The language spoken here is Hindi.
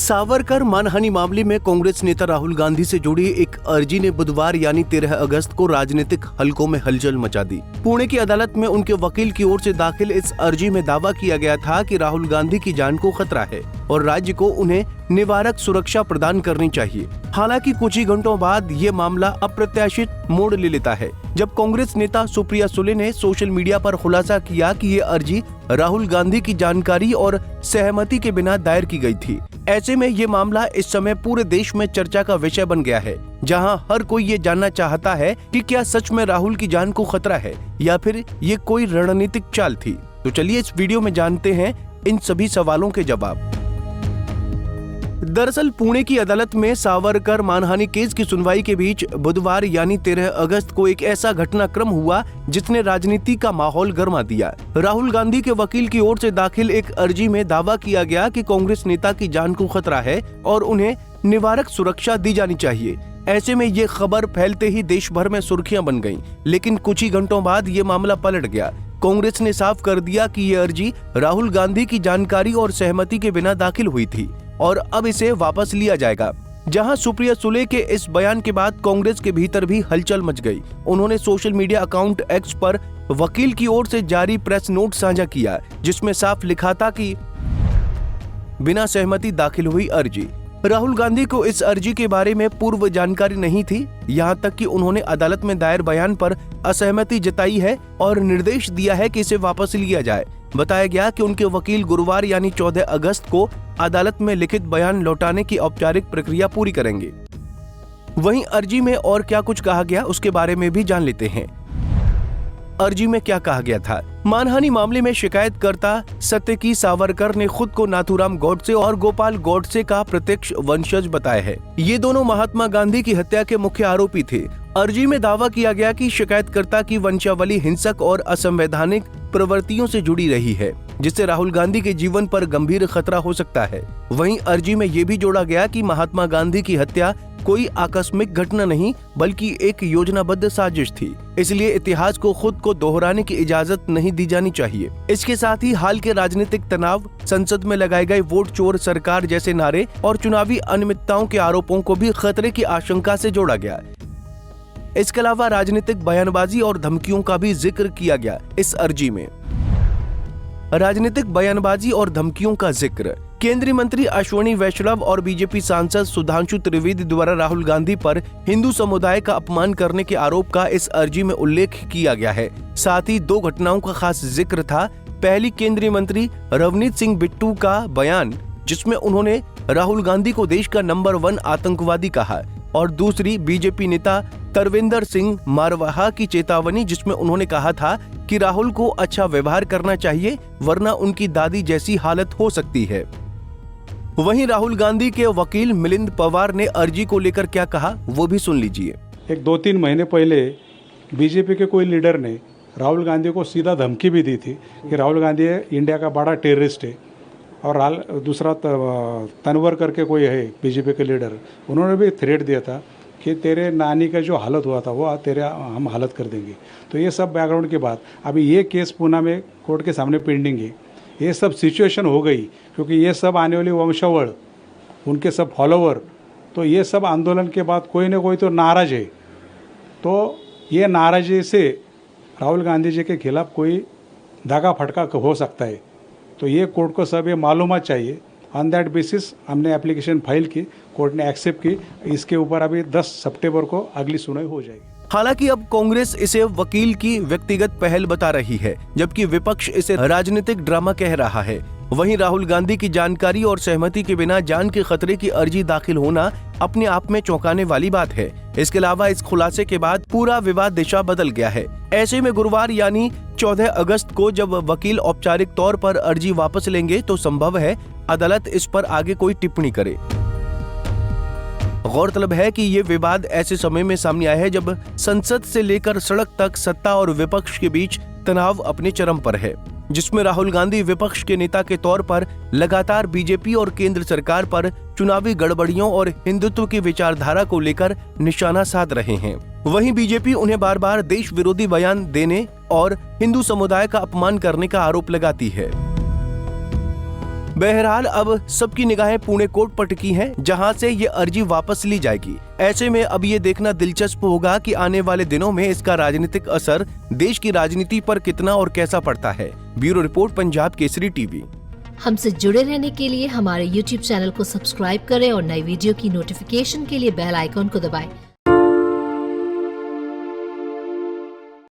सावरकर मानहानि मामले में कांग्रेस नेता राहुल गांधी से जुड़ी एक अर्जी ने बुधवार यानी 13 अगस्त को राजनीतिक हलकों में हलचल मचा दी। पुणे की अदालत में उनके वकील की ओर से दाखिल इस अर्जी में दावा किया गया था कि राहुल गांधी की जान को खतरा है और राज्य को उन्हें निवारक सुरक्षा प्रदान करनी चाहिए। हालांकि कुछ ही घंटों बाद ये मामला अप्रत्याशित मोड़ ले लेता है, जब कांग्रेस नेता सुप्रिया सुले ने सोशल मीडिया पर खुलासा किया कि ये अर्जी राहुल गांधी की जानकारी और सहमति के बिना दायर की गई थी। ऐसे में ये मामला इस समय पूरे देश में चर्चा का विषय बन गया है, जहां हर कोई ये जानना चाहता है कि क्या सच में राहुल की जान को खतरा है या फिर ये कोई रणनीतिक चाल थी। तो चलिए इस वीडियो में जानते हैं इन सभी सवालों के जवाब। दरअसल पुणे की अदालत में सावरकर मानहानि केस की सुनवाई के बीच बुधवार यानी 13 अगस्त को एक ऐसा घटनाक्रम हुआ जिसने राजनीति का माहौल गर्मा दिया। राहुल गांधी के वकील की ओर से दाखिल एक अर्जी में दावा किया गया कि कांग्रेस नेता की जान को खतरा है और उन्हें निवारक सुरक्षा दी जानी चाहिए। ऐसे में ये खबर फैलते ही देश भर में सुर्खियां बन गईं, लेकिन कुछ ही घंटों बाद ये मामला पलट गया। कांग्रेस ने साफ कर दिया कि ये अर्जी राहुल गांधी की जानकारी और सहमति के बिना दाखिल हुई थी और अब इसे वापस लिया जाएगा। जहां सुप्रिया सुले के इस बयान के बाद कांग्रेस के भीतर भी हलचल मच गई। उन्होंने सोशल मीडिया अकाउंट एक्स पर वकील की ओर से जारी प्रेस नोट साझा किया, जिसमें साफ लिखा था कि बिना सहमति दाखिल हुई अर्जी। राहुल गांधी को इस अर्जी के बारे में पूर्व जानकारी नहीं थी, यहाँ तक कि उन्होंने अदालत में दायर बयान पर असहमति जताई है और निर्देश दिया है कि इसे वापस लिया जाए। बताया गया कि उनके वकील गुरुवार यानी 14 अगस्त को अदालत में लिखित बयान लौटाने की औपचारिक प्रक्रिया पूरी करेंगे। वहीं अर्जी में और क्या कुछ कहा गया उसके बारे में भी जान लेते हैं। अर्जी में क्या कहा गया था। मानहानि मामले में शिकायतकर्ता सत्यकी सावरकर ने खुद को नाथूराम गोडसे और गोपाल गोडसे का प्रत्यक्ष वंशज बताया है। ये दोनों महात्मा गांधी की हत्या के मुख्य आरोपी थे। अर्जी में दावा किया गया कि शिकायतकर्ता की वंशावली हिंसक और असंवैधानिक प्रवृत्तियों से जुड़ी रही है, जिससे राहुल गांधी के जीवन पर गंभीर खतरा हो सकता है। वहीं अर्जी में ये भी जोड़ा गया कि महात्मा गांधी की हत्या कोई आकस्मिक घटना नहीं बल्कि एक योजनाबद्ध साजिश थी, इसलिए इतिहास को खुद को दोहराने की इजाजत नहीं दी जानी चाहिए। इसके साथ ही हाल के राजनीतिक तनाव, संसद में लगाए गए वोट चोर सरकार जैसे नारे और चुनावी अनियमितताओं के आरोपों को भी खतरे की आशंका से जोड़ा गया। इसके अलावा राजनीतिक बयानबाजी और धमकियों का भी जिक्र किया गया। इस अर्जी में राजनीतिक बयानबाजी और धमकियों का जिक्र। केंद्रीय मंत्री अश्विनी वैष्णव और बीजेपी सांसद सुधांशु त्रिवेदी द्वारा राहुल गांधी पर हिंदू समुदाय का अपमान करने के आरोप का इस अर्जी में उल्लेख किया गया है। साथ ही दो घटनाओं का खास जिक्र था। पहली, केंद्रीय मंत्री रवनीत सिंह बिट्टू का बयान, जिसमें उन्होंने राहुल गांधी को देश का नंबर 1 आतंकवादी कहा, और दूसरी बीजेपी नेता तरविंदर सिंह मारवाहा की चेतावनी, जिसमें उन्होंने कहा था कि राहुल को अच्छा व्यवहार करना चाहिए वरना उनकी दादी जैसी हालत हो सकती है। वहीं राहुल गांधी के वकील मिलिंद पवार ने अर्जी को लेकर क्या कहा वो भी सुन लीजिए। एक 2-3 महीने पहले बीजेपी के कोई लीडर ने राहुल गांधी को सीधा धमकी भी दी थी कि राहुल गांधी इंडिया का बड़ा टेररिस्ट है। और दूसरा तनवर करके कोई है बीजेपी के लीडर, उन्होंने भी थ्रेट दिया था कि तेरे नानी का जो हालत हुआ था वो तेरे हम हालत कर देंगे। तो ये सब बैकग्राउंड के बाद अभी ये केस पुणे में कोर्ट के सामने पेंडिंग है। ये सब सिचुएशन हो गई क्योंकि ये सब आने वाली वंशावळ, उनके सब फॉलोवर, तो ये सब आंदोलन के बाद कोई ना कोई तो नाराज है। तो ये नाराजी से राहुल गांधी जी के खिलाफ कोई दागा फटका हो सकता है। तो ये कोर्ट को सब ये मालूमात चाहिए। ऑन दैट बेसिस हमने एप्लीकेशन फाइल की, कोर्ट ने एक्सेप्ट की। इसके ऊपर अभी 10 सितंबर को अगली सुनवाई हो जाएगी। हालांकि अब कांग्रेस इसे वकील की व्यक्तिगत पहल बता रही है, जबकि विपक्ष इसे राजनीतिक ड्रामा कह रहा है। वहीं राहुल गांधी की जानकारी और सहमति के बिना जान के खतरे की अर्जी दाखिल होना अपने आप में चौंकाने वाली बात है। इसके अलावा इस खुलासे के बाद पूरा विवाद दिशा बदल गया है। ऐसे में गुरुवार यानी 14 अगस्त को जब वकील औपचारिक तौर पर अर्जी वापस लेंगे तो संभव है अदालत इस पर आगे कोई टिप्पणी करे। गौरतलब है कि ये विवाद ऐसे समय में सामने आया है जब संसद से लेकर सड़क तक सत्ता और विपक्ष के बीच तनाव अपने चरम पर है, जिसमें राहुल गांधी विपक्ष के नेता के तौर पर लगातार बीजेपी और केंद्र सरकार पर चुनावी गड़बड़ियों और हिंदुत्व की विचारधारा को लेकर निशाना साध रहे हैं। वहीं बीजेपी उन्हें बार बार देश विरोधी बयान देने और हिंदू समुदाय का अपमान करने का आरोप लगाती है। बहरहाल अब सबकी निगाहें पुणे कोर्ट पर टिकी हैं, जहां से ये अर्जी वापस ली जाएगी। ऐसे में अब ये देखना दिलचस्प होगा कि आने वाले दिनों में इसका राजनीतिक असर देश की राजनीति पर कितना और कैसा पड़ता है। Bureau report, Punjab Kesari TV. हमसे जुड़े रहने के लिए हमारे YouTube चैनल को सब्सक्राइब करें और नई वीडियो की नोटिफिकेशन के लिए बेल आइकॉन को दबाएं।